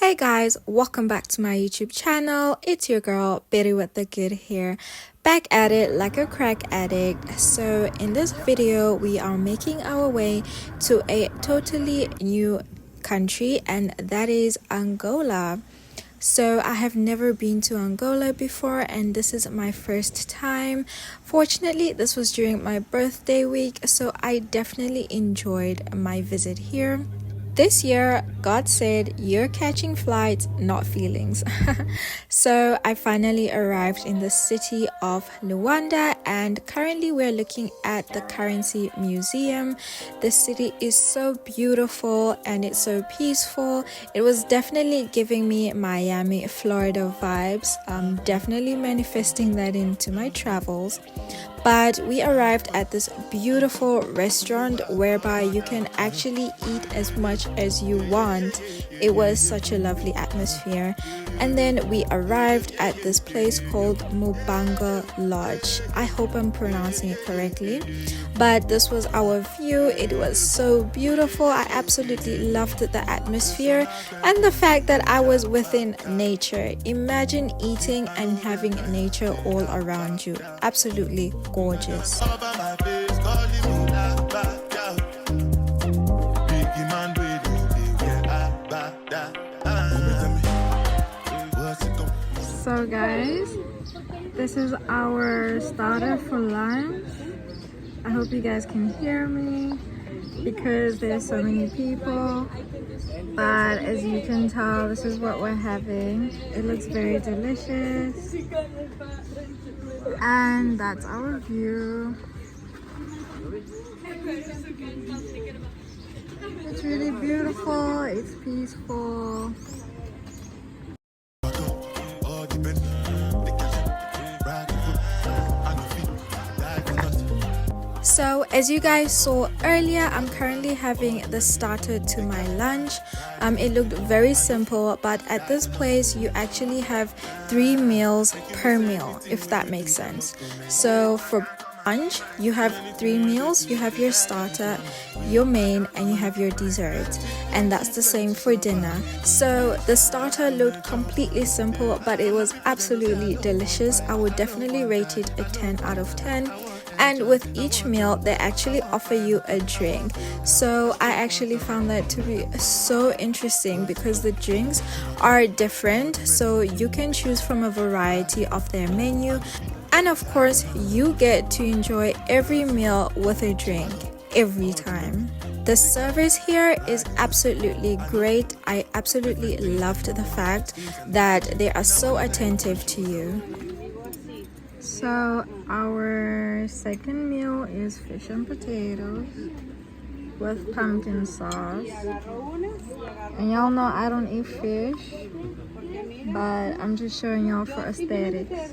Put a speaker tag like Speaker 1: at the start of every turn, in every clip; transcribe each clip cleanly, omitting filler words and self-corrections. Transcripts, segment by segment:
Speaker 1: Hey guys, welcome back to my YouTube channel. It's your girl Betty with the good hair, back at it like a crack addict. So in this video we are making our way to a totally new country, and that is Angola. So I have never been to Angola before, and this is my first time. Fortunately, this was during my birthday week, so I definitely enjoyed my visit here. This year, God said, you're catching flights, not feelings. So I finally arrived in the city of Luanda, and currently we're looking at the Currency Museum. The city is so beautiful and it's so peaceful. It was definitely giving me Miami, Florida vibes. I'm definitely manifesting that into my travels. But we arrived at this beautiful restaurant whereby you can actually eat as much as you want. It was such a lovely atmosphere. And then we arrived at this place called Mubanga Lodge. I hope I'm pronouncing it correctly. But this was our view. It was so beautiful. I absolutely loved the atmosphere and the fact that I was within nature. Imagine eating and having nature all around you. Absolutely gorgeous. So guys, this is our starter for lunch. I hope you guys can hear me because there's so many people, but as you can tell, this is what we're having. It looks very delicious, and that's our view. It's really beautiful, it's peaceful. So as you guys saw earlier, I'm currently having the starter to my lunch. It looked very simple, but at this place you actually have 3 meals per meal, if that makes sense. So for lunch you have 3 meals. You have your starter, your main, and you have your dessert, and that's the same for dinner. So the starter looked completely simple, but it was absolutely delicious. I would definitely rate it a 10 out of 10. And with each meal they actually offer you a drink. So I actually found that to be so interesting because the drinks are different, so you can choose from a variety of their menu, and of course you get to enjoy every meal with a drink every time. The service here is absolutely great. I absolutely loved the fact that they are so attentive to you. So our second meal is fish and potatoes with pumpkin sauce. And y'all know I don't eat fish, but I'm just showing y'all for aesthetics.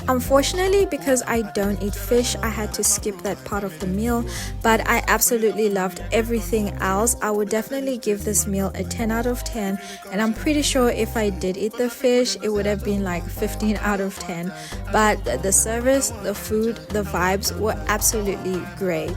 Speaker 1: Unfortunately, because I don't eat fish, I had to skip that part of the meal, but I absolutely loved everything else. I would definitely give this meal a 10 out of 10, and I'm pretty sure if I did eat the fish it would have been like 15 out of 10. But the service, the food, the vibes were absolutely great.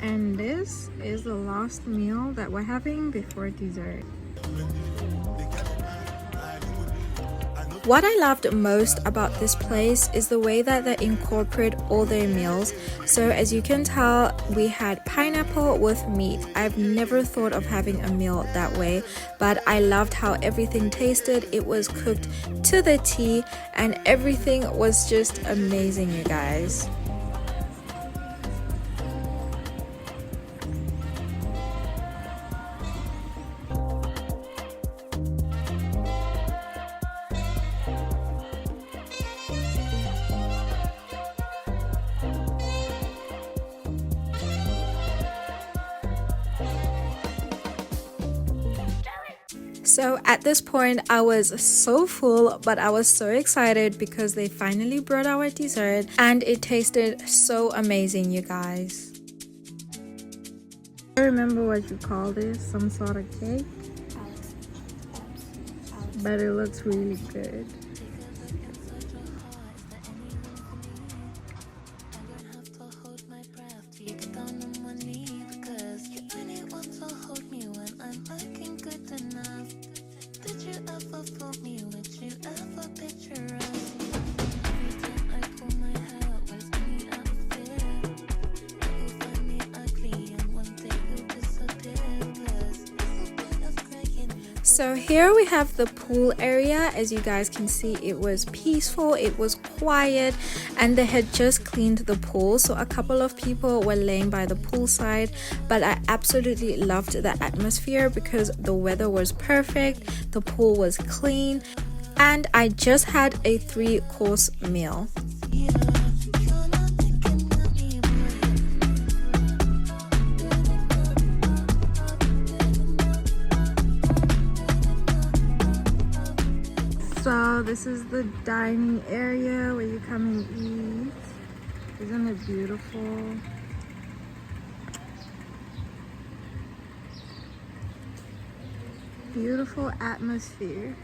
Speaker 1: And this is the last meal that we're having before dessert. What I loved most about this place is the way that they incorporate all their meals. So as you can tell, we had pineapple with meat. I've never thought of having a meal that way, but I loved how everything tasted. It was cooked to the T, and everything was just amazing, you guys. So at this point I was so full, but I was so excited because they finally brought our dessert and it tasted so amazing, you guys. I remember what you call this, some sort of cake. but it looks really good. So here we have the pool area. As you guys can see, it was peaceful, it was quiet, and they had just cleaned the pool. So a couple of people were laying by the poolside, but I absolutely loved the atmosphere because the weather was perfect, the pool was clean, and I just had a 3-course meal. So this is the dining area where you come and eat. Isn't it beautiful? Beautiful atmosphere.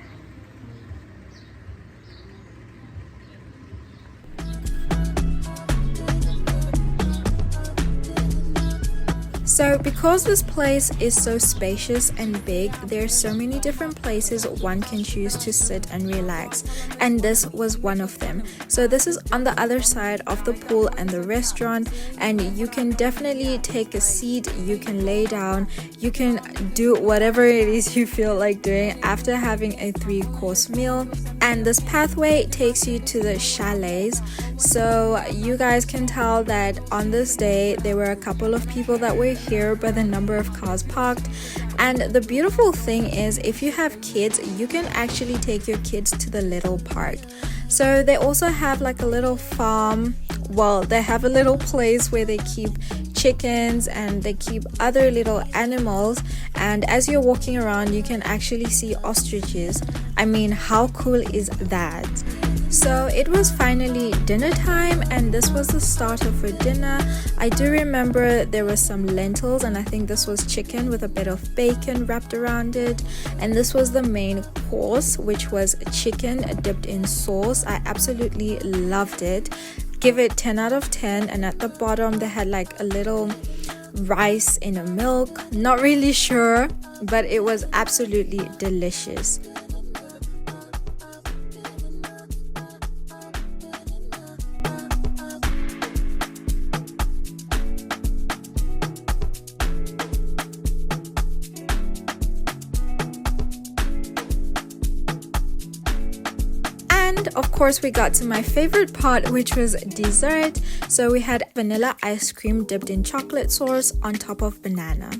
Speaker 1: So because this place is so spacious and big, there's so many different places one can choose to sit and relax, and this was one of them. So this is on the other side of the pool and the restaurant, and you can definitely take a seat, you can lay down, you can do whatever it is you feel like doing after having a 3-course meal. And this pathway takes you to the chalets. So you guys can tell that on this day there were a couple of people that were here by the number of cars parked. And the beautiful thing is, if you have kids, you can actually take your kids to the little park. So they also have like a little farm. Well, they have a little place where they keep chickens and they keep other little animals, and as you're walking around you can actually see ostriches. I mean, how cool is that? So it was finally dinner time, and this was the starter for dinner. I do remember there was some lentils, and I think this was chicken with a bit of bacon wrapped around it. And this was the main course, which was chicken dipped in sauce. I absolutely loved it. Give it 10 out of 10. And at the bottom they had like a little rice in a milk. Not really sure, but it was absolutely delicious. And of course we got to my favorite part, which was dessert. So we had vanilla ice cream dipped in chocolate sauce on top of banana.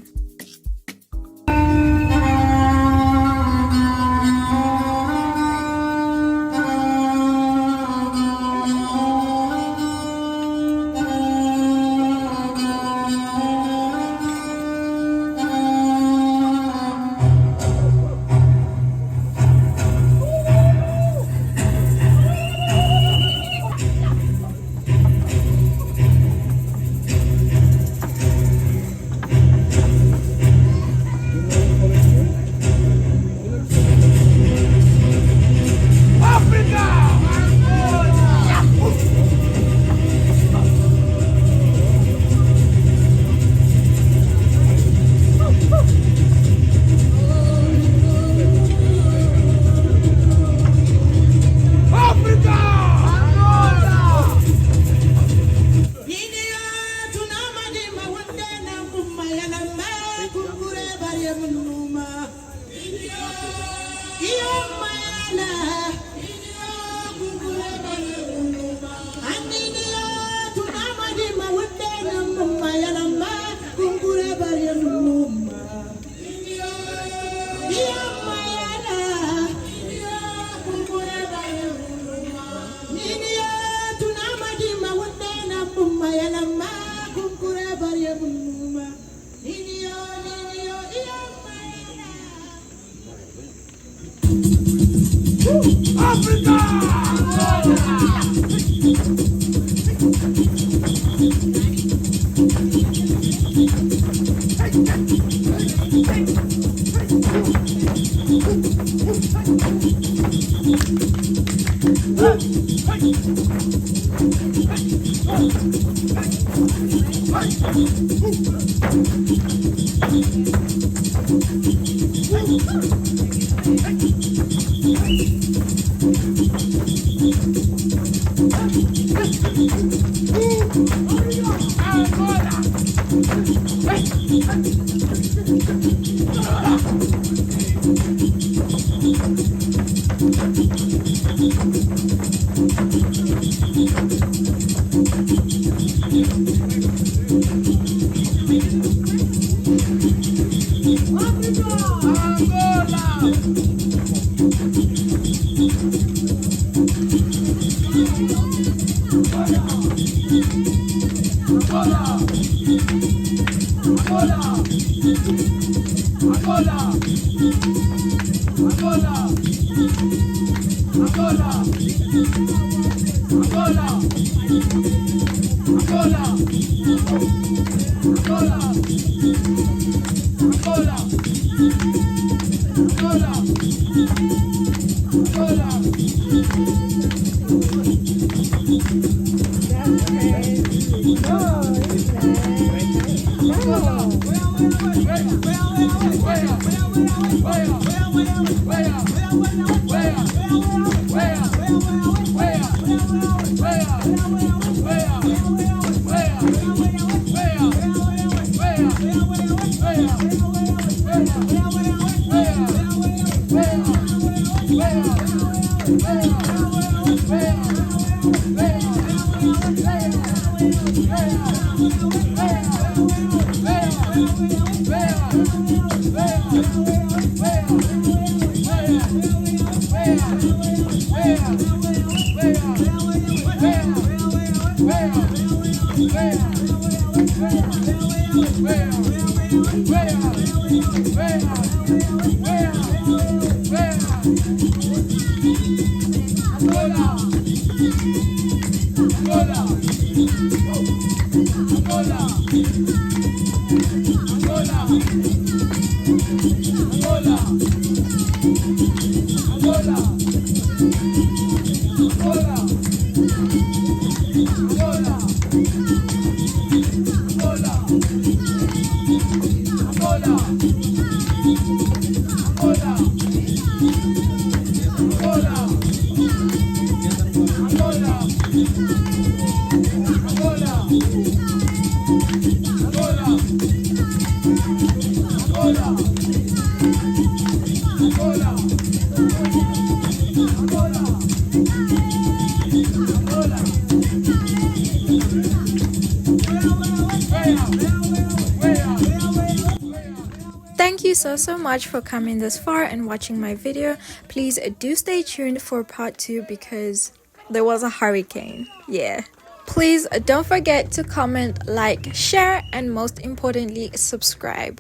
Speaker 1: Thank you so much for coming this far and watching my video. Please do stay tuned for part 2 because there was a hurricane. Yeah. Please don't forget to comment, like, share, and most importantly, subscribe.